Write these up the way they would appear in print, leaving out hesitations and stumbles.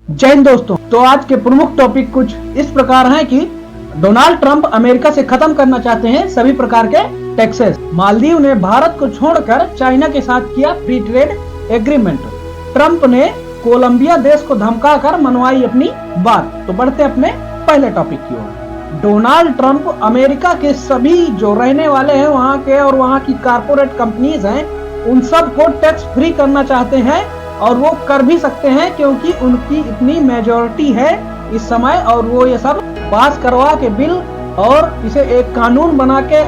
जय हिंद दोस्तों। तो आज के प्रमुख टॉपिक कुछ इस प्रकार हैं कि डोनाल्ड ट्रंप अमेरिका से खत्म करना चाहते हैं सभी प्रकार के टैक्सेस। मालदीव ने भारत को छोड़कर चाइना के साथ किया फ्री ट्रेड एग्रीमेंट। ट्रंप ने कोलंबिया देश को धमकाकर मनवाई अपनी बात। तो बढ़ते अपने पहले टॉपिक की ओर। डोनाल्ड ट्रंप अमेरिका के सभी जो रहने वाले हैं वहां के और वहां की कारपोरेट कंपनीज हैं उन सब को टैक्स फ्री करना चाहते हैं और वो कर भी सकते हैं क्योंकि उनकी इतनी मेजॉरिटी है इस समय और वो ये सब पास करवा के बिल और इसे एक कानून बना के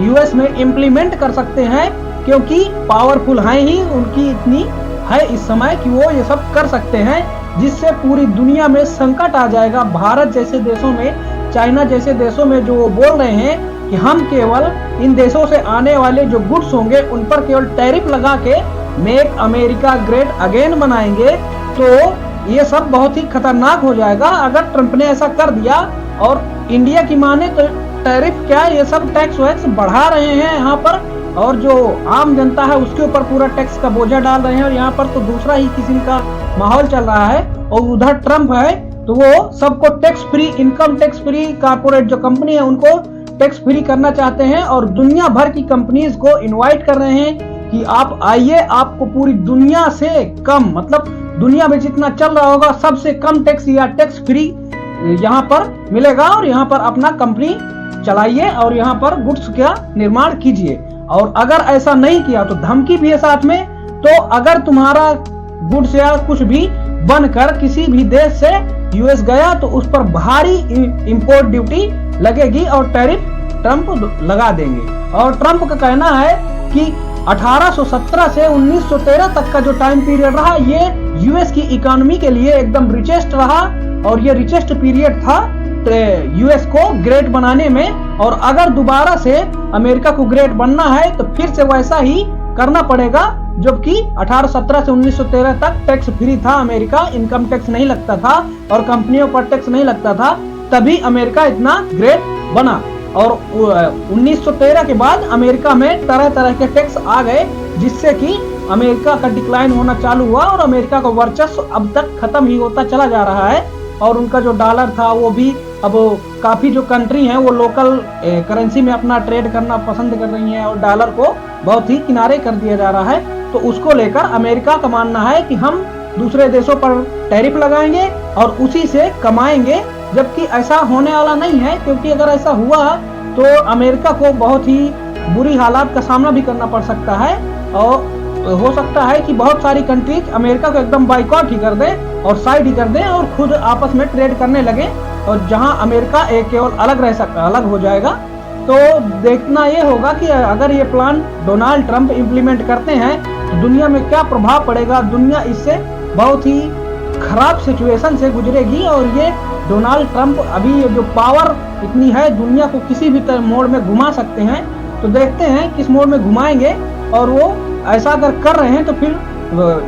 यूएस में इम्प्लीमेंट कर सकते हैं क्योंकि पावरफुल है ही उनकी इतनी है इस समय कि वो ये सब कर सकते हैं, जिससे पूरी दुनिया में संकट आ जाएगा। भारत जैसे देशों में, चाइना जैसे देशों में जो वो बोल रहे हैं कि हम केवल इन देशों से आने वाले जो गुड्स होंगे उन पर केवल टैरिफ लगा के मेक अमेरिका ग्रेट अगेन बनाएंगे, तो ये सब बहुत ही खतरनाक हो जाएगा अगर ट्रंप ने ऐसा कर दिया। और इंडिया की माने तो टैरिफ क्या, ये सब टैक्स वैक्स बढ़ा रहे हैं यहाँ पर और जो आम जनता है उसके ऊपर पूरा टैक्स का बोझा डाल रहे हैं और यहाँ पर तो दूसरा ही किस्म का माहौल चल रहा है। और उधर ट्रंप है तो वो सबको tax free, income tax free, corporate जो कंपनी है उनको टैक्स फ्री करना चाहते हैं और दुनिया भर की कंपनीज को इनवाइट कर रहे हैं कि आप आइए, आपको पूरी दुनिया से कम, मतलब दुनिया में जितना चल रहा होगा सबसे कम टैक्स या टैक्स फ्री यहाँ पर मिलेगा और यहाँ पर अपना कंपनी चलाइए और यहाँ पर गुड्स का निर्माण कीजिए। और अगर ऐसा नहीं किया तो धमकी भी है साथ में, तो अगर तुम्हारा गुड्स या कुछ भी बनकर किसी भी देश से यूएस गया तो उस पर भारी इंपोर्ट ड्यूटी लगेगी और टैरिफ ट्रंप लगा देंगे। और ट्रंप का कहना है कि 1817 से 1913 तक का जो टाइम पीरियड रहा ये यूएस की इकोनॉमी के लिए एकदम रिचेस्ट रहा और ये रिचेस्ट पीरियड था यूएस को ग्रेट बनाने में। और अगर दोबारा से अमेरिका को ग्रेट बनना है तो फिर से वैसा ही करना पड़ेगा, जबकि 1817 से 1913 तक टैक्स फ्री था अमेरिका, इनकम टैक्स नहीं लगता था और कंपनियों पर टैक्स नहीं लगता था, तभी अमेरिका इतना ग्रेट बना। और 1913 के बाद अमेरिका में तरह तरह के टैक्स आ गए जिससे कि अमेरिका का डिक्लाइन होना चालू हुआ और अमेरिका का वर्चस्व अब तक खत्म ही होता चला जा रहा है। और उनका जो डॉलर था वो भी अब काफी जो कंट्री हैं वो लोकल करेंसी में अपना ट्रेड करना पसंद कर रही हैं और डॉलर को बहुत ही किनारे कर दिया जा रहा है। तो उसको लेकर अमेरिका का मानना है कि हम दूसरे देशों पर टैरिफ लगाएंगे और उसी से कमाएंगे, जबकि ऐसा होने वाला नहीं है क्योंकि अगर ऐसा हुआ तो अमेरिका को बहुत ही बुरी हालात का सामना भी करना पड़ सकता है और हो सकता है कि बहुत सारी कंट्रीज अमेरिका को एकदम बाइकआउट ही कर दें और साइड ही कर दें और खुद आपस में ट्रेड करने लगे और जहां अमेरिका एक केवल अलग रह सकता, अलग हो जाएगा। तो देखना ये होगा कि अगर ये प्लान डोनाल्ड ट्रंप इम्प्लीमेंट करते हैं तो दुनिया में क्या प्रभाव पड़ेगा। दुनिया इससे बहुत ही खराब सिचुएशन से गुजरेगी और ये डोनाल्ड ट्रंप अभी जो पावर इतनी है दुनिया को किसी भी मोड़ में घुमा सकते हैं। तो देखते हैं किस मोड़ में घुमाएंगे और वो ऐसा अगर कर रहे हैं तो फिर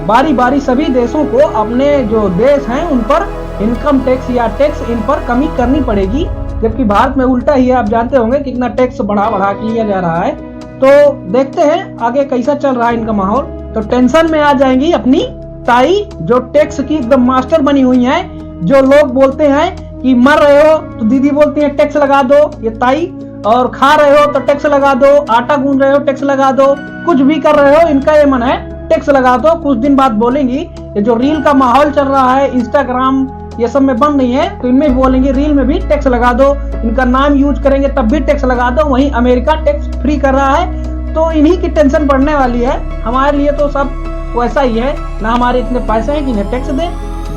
बारी बारी सभी देशों को अपने जो देश हैं उन पर इनकम टैक्स या टैक्स इन पर कमी करनी पड़ेगी, जबकि भारत में उल्टा ही है। आप जानते होंगे कितना टैक्स बढ़ा बढ़ा के लिया जा रहा है। तो देखते हैं आगे कैसा चल रहा है इनका माहौल। तो टेंशन में आ जाएंगी अपनी ताई जो टैक्स की एकदम मास्टर बनी हुई है। जो लोग बोलते हैं कि मर रहे हो तो दीदी बोलती है टैक्स लगा दो, ये ताई, और खा रहे हो तो टैक्स लगा दो, आटा गूंद रहे हो टैक्स लगा दो, कुछ भी कर रहे हो इनका ये मन है टैक्स लगा दो। कुछ दिन बाद बोलेंगी ये जो रील का माहौल चल रहा है, इंस्टाग्राम ये सब में बन रही है तो इनमें भी बोलेंगे रील में भी टैक्स लगा दो, इनका नाम यूज करेंगे तब भी टैक्स लगा दो। वहीं अमेरिका टैक्स फ्री कर रहा है तो इन्हीं की टेंशन बढ़ने वाली है। हमारे लिए तो सब वैसा ही है, ना हमारे इतने पैसे हैं कि इन्हें टैक्स दे,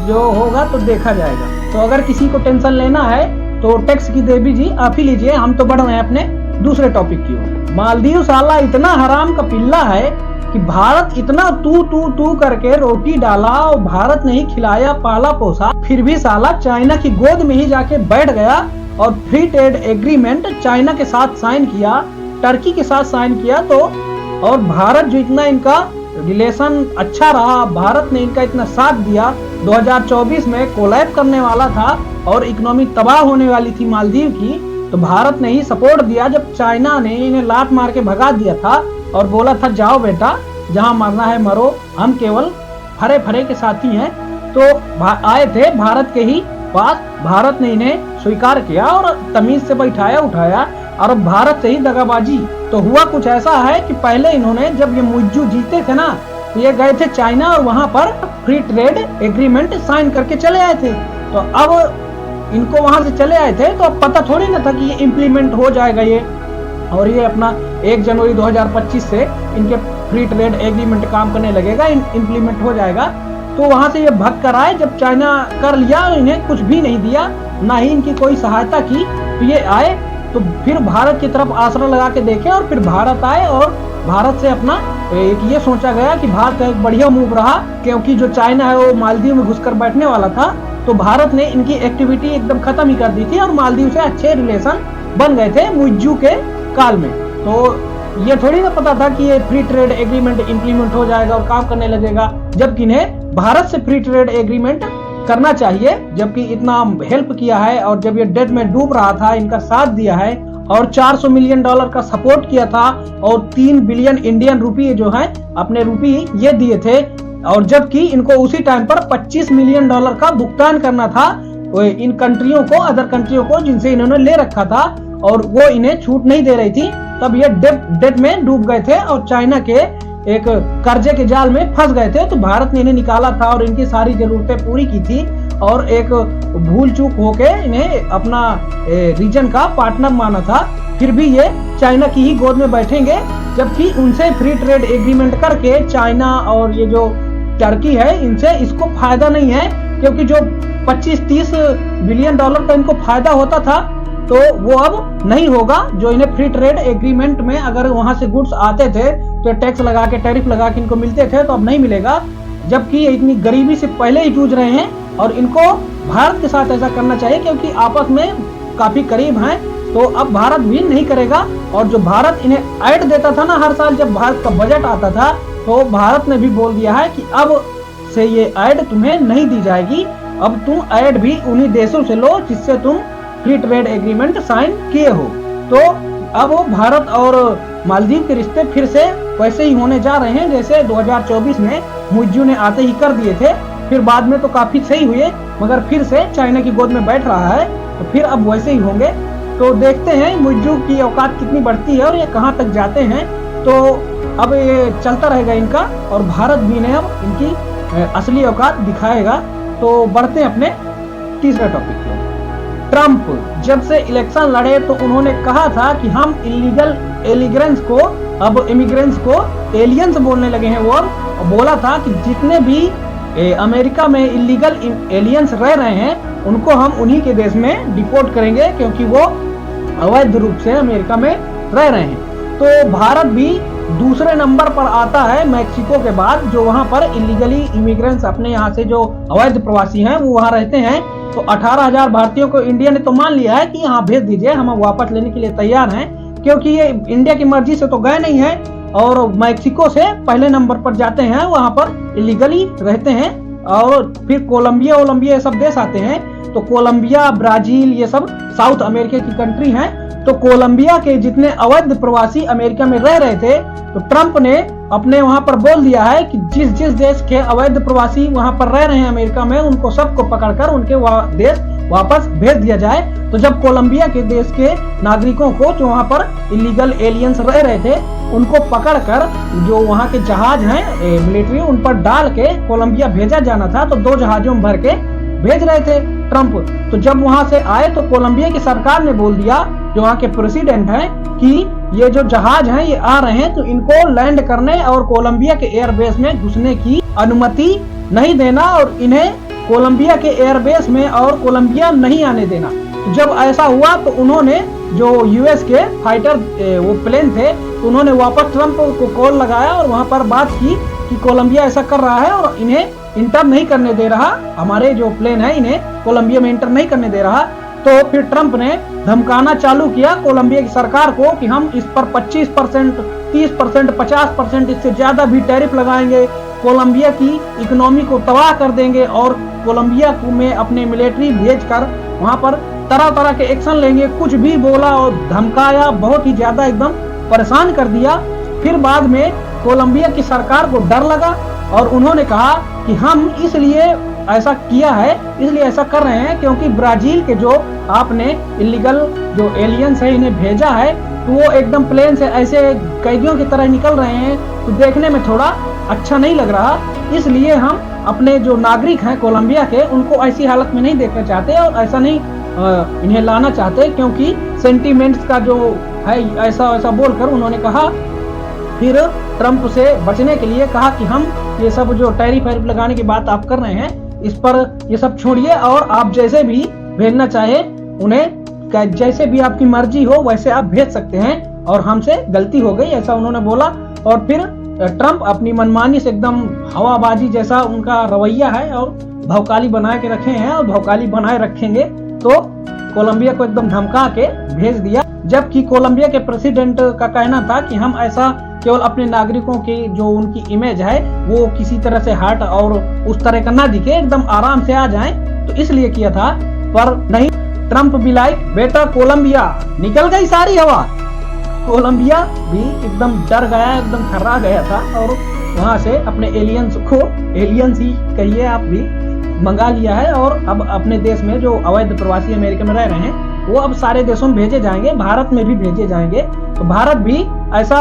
जो होगा तो देखा जाएगा। तो अगर किसी को टेंशन लेना है तो टैक्स की देवी जी आप ही लीजिए, हम तो बढ़ रहे हैं अपने दूसरे टॉपिक की ओर। मालदीव साला इतना हराम का पिल्ला है कि भारत इतना तू करके रोटी डाला और भारत ने ही खिलाया पाला पोसा, फिर भी साला चाइना की गोद में ही जाके बैठ गया और फ्री ट्रेड एग्रीमेंट चाइना के साथ साइन किया, टर्की के साथ साइन किया। तो और भारत जो इतना इनका रिलेशन अच्छा रहा, भारत ने इनका इतना साथ दिया, 2024 में कोलैप करने वाला था और इकोनॉमी तबाह होने वाली थी मालदीव की, तो भारत ने ही सपोर्ट दिया जब चाइना ने इन्हें लात मार के भगा दिया था और बोला था जाओ बेटा जहां मरना है मरो, हम केवल फरे फरे के साथी हैं। तो आए थे भारत के ही पास। भारत ने इन्हें स्वीकार किया और तमीज से बैठाया उठाया, और अब भारत से ही दगाबाजी। तो हुआ कुछ ऐसा है कि पहले इन्होंने, जब ये मुइज्जू जीते थे ना, तो ये गए थे चाइना और वहां पर फ्री ट्रेड एग्रीमेंट साइन करके चले आए थे। तो अब इनको वहां से चले आए थे, तो अब पता थोड़ी ना था कि ये इम्प्लीमेंट हो जाएगा ये, और ये अपना 1 जनवरी 2025 से इनके फ्री ट्रेड एग्रीमेंट काम करने लगेगा, इम्प्लीमेंट हो जाएगा। तो वहां से ये भाग कर आए। जब चाइना कर लिया, इन्हें कुछ भी नहीं दिया, ना ही इनकी कोई सहायता की, तो ये आए। तो फिर भारत की तरफ आसरा लगा के देखे, और फिर भारत आए, और भारत से अपना एक ये सोचा गया कि भारत का एक बढ़िया मूव रहा, क्योंकि जो चाइना है वो मालदीव में घुसकर बैठने वाला था। तो भारत ने इनकी एक्टिविटी एकदम खत्म ही कर दी थी, और मालदीव से अच्छे रिलेशन बन गए थे मुइज्जू के काल में। तो ये थोड़ी ना पता था कि ये फ्री ट्रेड एग्रीमेंट इंप्लीमेंट हो जाएगा और काम करने लगेगा, जबकि इन्हें भारत से फ्री ट्रेड एग्रीमेंट करना चाहिए, जबकि इतना हेल्प किया है, और जब ये डेट में डूब रहा था इनका साथ दिया है, और $400 मिलियन का सपोर्ट किया था, और 3 बिलियन इंडियन रुपये जो है अपने रुपये ये दिए थे। और जबकि इनको उसी टाइम पर $25 मिलियन का भुगतान करना था इन कंट्रियों को, अदर कंट्रियों को, जिनसे इन्होंने ले रखा था, और वो इन्हें छूट नहीं दे रही थी। तब ये डेट में डूब गए थे और चाइना के एक कर्जे के जाल में फंस गए थे। तो भारत ने इन्हें निकाला था और इनकी सारी जरूरतें पूरी की थी, और एक भूल चूक होके इन्हें अपना रीजन का पार्टनर माना था। फिर भी ये चाइना की ही गोद में बैठेंगे, जबकि उनसे फ्री ट्रेड एग्रीमेंट करके चाइना और ये जो टर्की है, इनसे इसको फायदा नहीं है, क्योंकि जो 25-30 बिलियन डॉलर का इनको फायदा होता था, तो वो अब नहीं होगा। जो इन्हें फ्री ट्रेड एग्रीमेंट में अगर वहां से गुड्स आते थे तो टैक्स लगा के, टैरिफ लगा के इनको मिलते थे, तो अब नहीं मिलेगा। जबकि ये इतनी गरीबी से पहले ही जूझ रहे हैं, और इनको भारत के साथ ऐसा करना चाहिए, क्योंकि आपस में काफी करीब हैं। तो अब भारत भी नहीं करेगा। और जो भारत इन्हें ऐड देता था ना हर साल, जब भारत का बजट आता था, तो भारत ने भी बोल दिया है कि अब से ये ऐड तुम्हें नहीं दी जाएगी। अब तुम ऐड भी उन्हीं देशों से लो जिससे तुम फ्री ट्रेड एग्रीमेंट साइन किए हो। तो अब भारत और मालदीव के रिश्ते फिर से वैसे ही होने जा रहे हैं जैसे 2024 में मुइज्जू ने आते ही कर दिए थे। फिर बाद में तो काफी सही हुए, मगर फिर से चाइना की गोद में बैठ रहा है, तो फिर अब वैसे ही होंगे। तो देखते हैं मुइज्जू की औकात कितनी बढ़ती है और ये कहां तक जाते हैं। तो अब ये चलता रहेगा इनका, और भारत भी ने अब इनकी असली औकात दिखाएगा। तो बढ़ते हैं अपने तीसरे टॉपिक पे। ट्रंप जब से इलेक्शन लड़े तो उन्होंने कहा था कि हम इलीगल एलिग्रेंस को, अब इमिग्रेंट्स को एलियंस बोलने लगे हैं। वो अब बोला था कि जितने भी अमेरिका में इलीगल एलियंस रह रहे हैं उनको हम उन्हीं के देश में डिपोर्ट करेंगे, क्योंकि वो अवैध रूप से अमेरिका में रह रहे हैं। तो भारत भी दूसरे नंबर पर आता है मैक्सिको के बाद, जो वहां पर इलीगली इमिग्रेंट्स अपने यहाँ से जो अवैध प्रवासी हैं वो वहां रहते हैं। तो 18,000 भारतीयों को इंडिया ने तो मान लिया है कि यहाँ भेज दीजिए, हम वापस लेने के लिए तैयार हैं, क्योंकि ये इंडिया की मर्जी से तो गए नहीं है, और मैक्सिको से पहले नंबर पर जाते हैं, वहां पर इलीगली रहते हैं। और फिर कोलंबिया सब देश आते हैं। तो कोलंबिया, ब्राजील, ये सब साउथ अमेरिका की कंट्री हैं। तो कोलंबिया के जितने अवैध प्रवासी अमेरिका में रह रहे थे, तो ट्रंप ने अपने वहां पर बोल दिया है कि जिस जिस देश के अवैध प्रवासी वहां पर रह रहे हैं अमेरिका में, उनको सबको पकड़कर उनके देश वापस भेज दिया जाए। तो जब कोलंबिया के देश के नागरिकों को, जो वहां पर इलीगल एलियंस रह रहे थे, उनको पकड़कर जो वहां के जहाज हैं मिलिट्री, उन पर डाल के कोलंबिया भेजा जाना था, तो 2 जहाजों में भर के भेज रहे थे ट्रंप। तो जब वहां से आए तो कोलंबिया की सरकार ने बोल दिया, जो वहां के प्रेसिडेंट हैं, कि ये जो जहाज हैं ये आ रहे हैं, तो इनको लैंड करने और कोलंबिया के एयरबेस में घुसने की अनुमति नहीं देना, और इन्हें कोलंबिया के एयरबेस में और कोलंबिया नहीं आने देना। तो जब ऐसा हुआ तो उन्होंने, जो यूएस के फाइटर वो प्लेन थे, तो उन्होंने वापस ट्रंप को कॉल लगाया और वहां पर बात की कि कोलंबिया ऐसा कर रहा है और इन्हें इंटर नहीं करने दे रहा, हमारे जो प्लेन है इन्हें कोलंबिया में इंटर नहीं करने दे रहा। तो फिर ट्रंप ने धमकाना चालू किया कोलंबिया की सरकार को कि हम इस पर 25%, 30%, 50%, इससे ज्यादा भी टैरिफ लगाएंगे, कोलंबिया की इकोनॉमी को तबाह कर देंगे, और कोलंबिया में अपने मिलिट्री भेजकर वहां पर तरह तरह के एक्शन लेंगे। कुछ भी बोला और धमकाया, बहुत ही ज्यादा एकदम परेशान कर दिया। फिर बाद में कोलंबिया की सरकार को डर लगा और उन्होंने कहा कि हम इसलिए ऐसा किया है, इसलिए ऐसा कर रहे हैं क्योंकि ब्राजील के जो आपने इलीगल जो एलियंस है इन्हें भेजा है, तो वो एकदम प्लेन से ऐसे कैदियों की तरह निकल रहे हैं, तो देखने में थोड़ा अच्छा नहीं लग रहा। इसलिए हम अपने जो नागरिक हैं कोलंबिया के, उनको ऐसी हालत में नहीं देखना चाहते और ऐसा नहीं इन्हें लाना चाहते, क्योंकि सेंटीमेंट्स का जो है ऐसा बोलकर उन्होंने कहा, फिर ट्रंप से बचने के लिए कहा कि हम ये सब जो टैरिफ लगाने की बात आप कर रहे हैं, इस पर ये सब छोड़िए और आप जैसे भी भेजना चाहे उन्हें, जैसे भी आपकी मर्जी हो वैसे आप भेज सकते हैं और हमसे गलती हो गई, ऐसा उन्होंने बोला। और फिर ट्रंप अपनी मनमानी से एकदम हवाबाजी जैसा उनका रवैया है और भौकाली बना के रखे हैं और भौकाली बनाए रखेंगे, तो कोलंबिया को एकदम धमका के भेज दिया। जबकि कोलंबिया के प्रेसिडेंट का कहना था कि हम ऐसा केवल अपने नागरिकों की जो उनकी इमेज है वो किसी तरह से हर्ट और उस तरह का ना दिखे, एकदम आराम से आ जाएं, तो इसलिए किया था। पर नहीं, ट्रंप भी लाइक बेटा कोलंबिया निकल गई सारी हवा। कोलंबिया भी एकदम डर गया, एकदम थर्रा गया था और वहां से अपने एलियंस को, एलियंस ही कहिए आप भी, मंगा लिया है और अब अपने देश में जो अवैध प्रवासी अमेरिका में रह रहे हैं वो अब सारे देशों में भेजे जाएंगे, भारत में भी भेजे जाएंगे। तो भारत भी ऐसा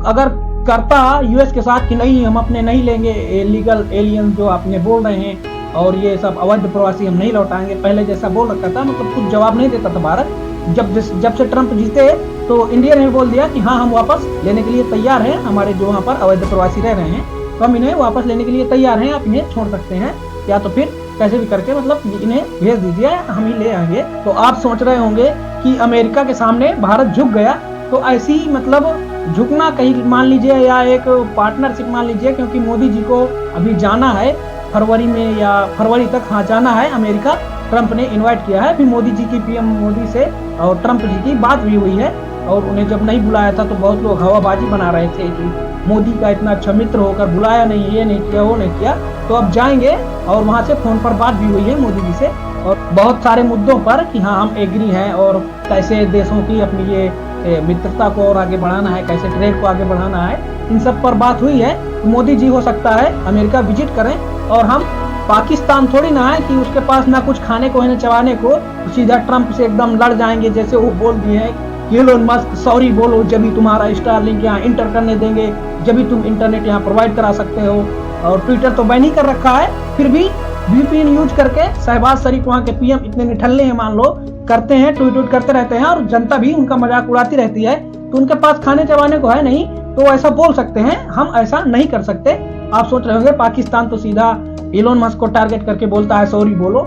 अगर करता यूएस के साथ कि नहीं हम अपने नहीं लेंगे इलीगल एलियन जो आपने बोल रहे हैं और ये सब अवैध प्रवासी हम नहीं लौटाएंगे, पहले जैसा बोल रखा था, मतलब कुछ जवाब नहीं देता था भारत। जब से ट्रंप जीते तो इंडिया ने बोल दिया कि हाँ हम वापस लेने के लिए तैयार हैं, हमारे जो वहाँ पर अवैध प्रवासी रह रहे हैं तो हम इन्हें वापस लेने के लिए तैयार हैं, आप इन्हें छोड़ सकते हैं या तो फिर कैसे भी करके मतलब इन्हें भेज दीजिए, हम ही ले आएंगे। तो आप सोच रहे होंगे कि अमेरिका के सामने भारत झुक गया, तो ऐसी मतलब झुकना कहीं मान लीजिए या एक पार्टनरशिप मान लीजिए, क्योंकि मोदी जी को अभी जाना है फरवरी में या फरवरी तक, हाँ जाना है अमेरिका, ट्रंप ने इनवाइट किया है। फिर मोदी जी की पीएम मोदी से और ट्रंप जी की बात भी हुई है और उन्हें जब नहीं बुलाया था तो बहुत लोग हवाबाजी बना रहे थे कि मोदी का इतना अच्छा मित्र होकर बुलाया नहीं, ये नहीं किया, वो नहीं किया। तो अब जाएंगे और वहां से फोन पर बात भी हुई है मोदी जी से और बहुत सारे मुद्दों पर कि हाँ हम एग्री हैं और कैसे देशों की अपनी ये मित्रता को और आगे बढ़ाना है, कैसे ट्रेड को आगे बढ़ाना है, इन सब पर बात हुई है। मोदी जी हो सकता है अमेरिका विजिट करें और हम पाकिस्तान थोड़ी ना है कि उसके पास ना कुछ खाने को है ना चबाने को, तो सीधा ट्रंप से एकदम लड़ जाएंगे, जैसे वो बोल दिए हैं कि एलोन मस्क सॉरी बोलो जब भी तुम्हारा स्टारलिंक यहाँ इंटर करने देंगे, जब भी तुम इंटरनेट यहाँ प्रोवाइड करा सकते हो। और ट्विटर तो बैन ही कर रखा है, फिर भी VPN यूज करके शहबाज शरीफ वहाँ के पीएम इतने निठल्ले हैं मान लो, करते हैं ट्वीट करते रहते हैं और जनता भी उनका मजाक उड़ाती रहती है, तो उनके पास खाने चबाने को है नहीं, तो ऐसा बोल सकते हैं, हम ऐसा नहीं कर सकते। आप सोच रहे होंगे पाकिस्तान तो सीधा एलोन मस्क को टारगेट करके बोलता है सॉरी बोलो,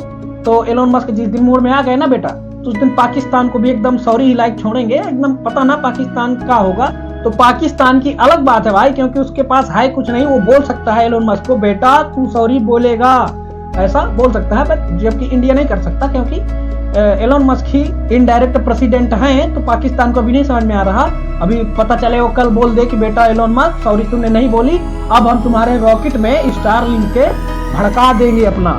तो एलोन मस्क जिस दिन मूड में आ गए ना बेटा, तो उस दिन पाकिस्तान को भी एकदम सॉरी ही लाइक छोड़ेंगे, एकदम पता ना पाकिस्तान का होगा। तो पाकिस्तान की अलग बात है भाई, क्योंकि उसके पास है कुछ नहीं, वो बोल सकता है एलोन मस्क को बेटा तू सॉरी बोलेगा, ऐसा बोल सकता है, बट जबकि इंडिया नहीं कर सकता, क्योंकि एलोन मस्क ही इनडायरेक्ट प्रेसिडेंट हैं। तो पाकिस्तान को भी नहीं समझ में आ रहा, अभी पता चले वो कल बोल दे कि बेटा एलोन मस्क सॉरी तुमने नहीं बोली, अब हम तुम्हारे रॉकेट में स्टारलिंक के भड़का देंगे अपना।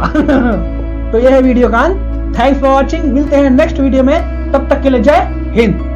तो यह है वीडियो का अंत। थैंक्स फॉर वॉचिंग, मिलते हैं नेक्स्ट वीडियो में, तब तक के लिए जय हिंद।